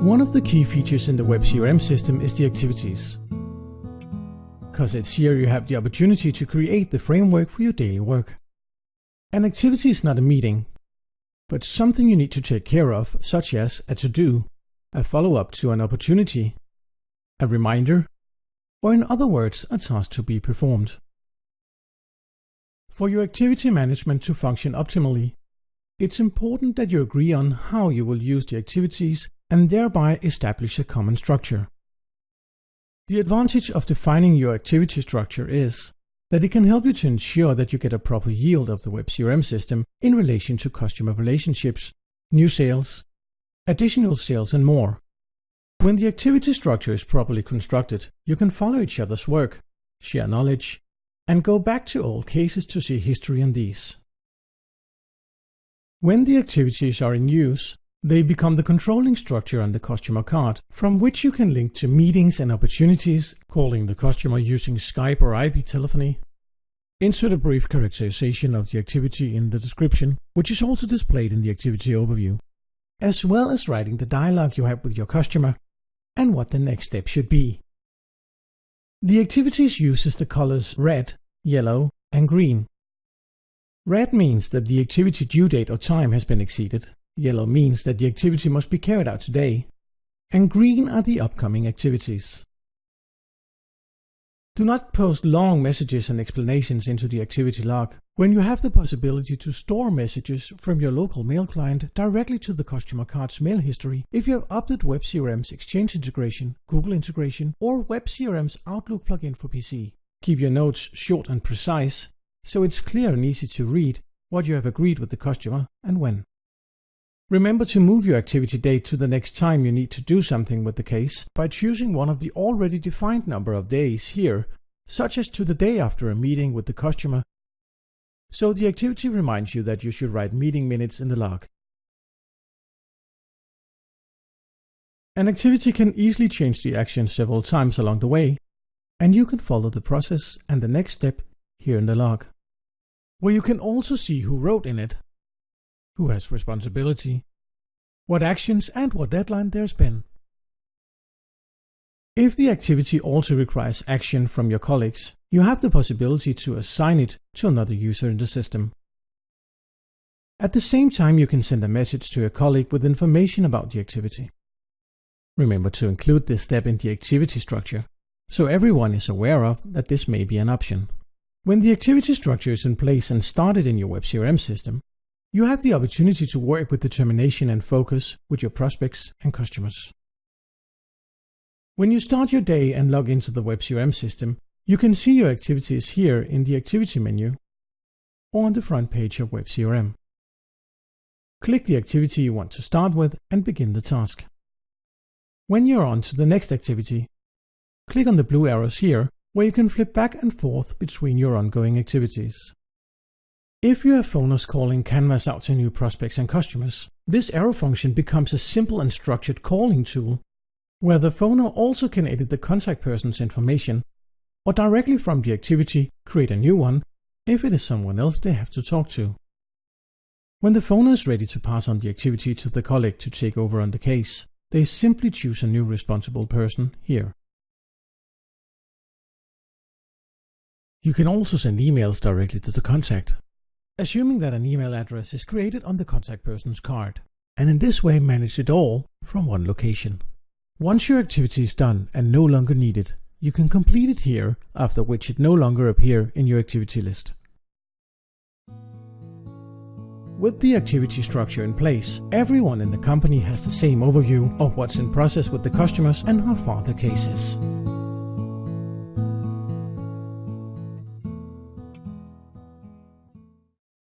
One of the key features in the Web CRM system is the activities, because it's here you have the opportunity to create the framework for your daily work. An activity is not a meeting, but something you need to take care of, such as a to-do, a follow-up to an opportunity, a reminder, or in other words, a task to be performed. For your activity management to function optimally, it's important that you agree on how you will use the activities and thereby establish a common structure. The advantage of defining your activity structure is that it can help you to ensure that you get a proper yield of the Web CRM system in relation to customer relationships, new sales, additional sales, and more. When the activity structure is properly constructed, you can follow each other's work, share knowledge, and go back to old cases to see history on these. When the activities are in use, they become the controlling structure on the customer card, from which you can link to meetings and opportunities, calling the customer using Skype or IP telephony. Insert a brief characterization of the activity in the description, which is also displayed in the activity overview, as well as writing the dialogue you have with your customer and what the next step should be. The activities uses the colors red, yellow, and green. Red means that the activity due date or time has been exceeded. Yellow means that the activity must be carried out today, and green are the upcoming activities. Do not post long messages and explanations into the activity log when you have the possibility to store messages from your local mail client directly to the customer card's mail history if you have opted Web CRM's Exchange integration, Google integration, or Web CRM's Outlook plugin for PC. Keep your notes short and precise, so it's clear and easy to read what you have agreed with the customer and when. Remember to move your activity date to the next time you need to do something with the case by choosing one of the already defined number of days here, such as to the day after a meeting with the customer, so the activity reminds you that you should write meeting minutes in the log. An activity can easily change the action several times along the way, and you can follow the process and the next step here in the log, where you can also see who wrote in it, who has responsibility, what actions and what deadline there's been. If the activity also requires action from your colleagues, you have the possibility to assign it to another user in the system. At the same time, you can send a message to your colleague with information about the activity. Remember to include this step in the activity structure, so everyone is aware of that this may be an option. When the activity structure is in place and started in your Web CRM system, you have the opportunity to work with determination and focus with your prospects and customers. When you start your day and log into the Web CRM system, you can see your activities here in the activity menu or on the front page of Web CRM. Click the activity you want to start with and begin the task. When you're on to the next activity, click on the blue arrows here where you can flip back and forth between your ongoing activities. If you have phoners calling Canvas out to new prospects and customers, this arrow function becomes a simple and structured calling tool where the phoner also can edit the contact person's information or directly from the activity create a new one if it is someone else they have to talk to. When the phoner is ready to pass on the activity to the colleague to take over on the case, they simply choose a new responsible person here. You can also send emails directly to the contact, assuming that an email address is created on the contact person's card, and in this way manage it all from one location. Once your activity is done and no longer needed, you can complete it here, after which it no longer appears in your activity list. With the activity structure in place, everyone in the company has the same overview of what's in process with the customers and how far the case is.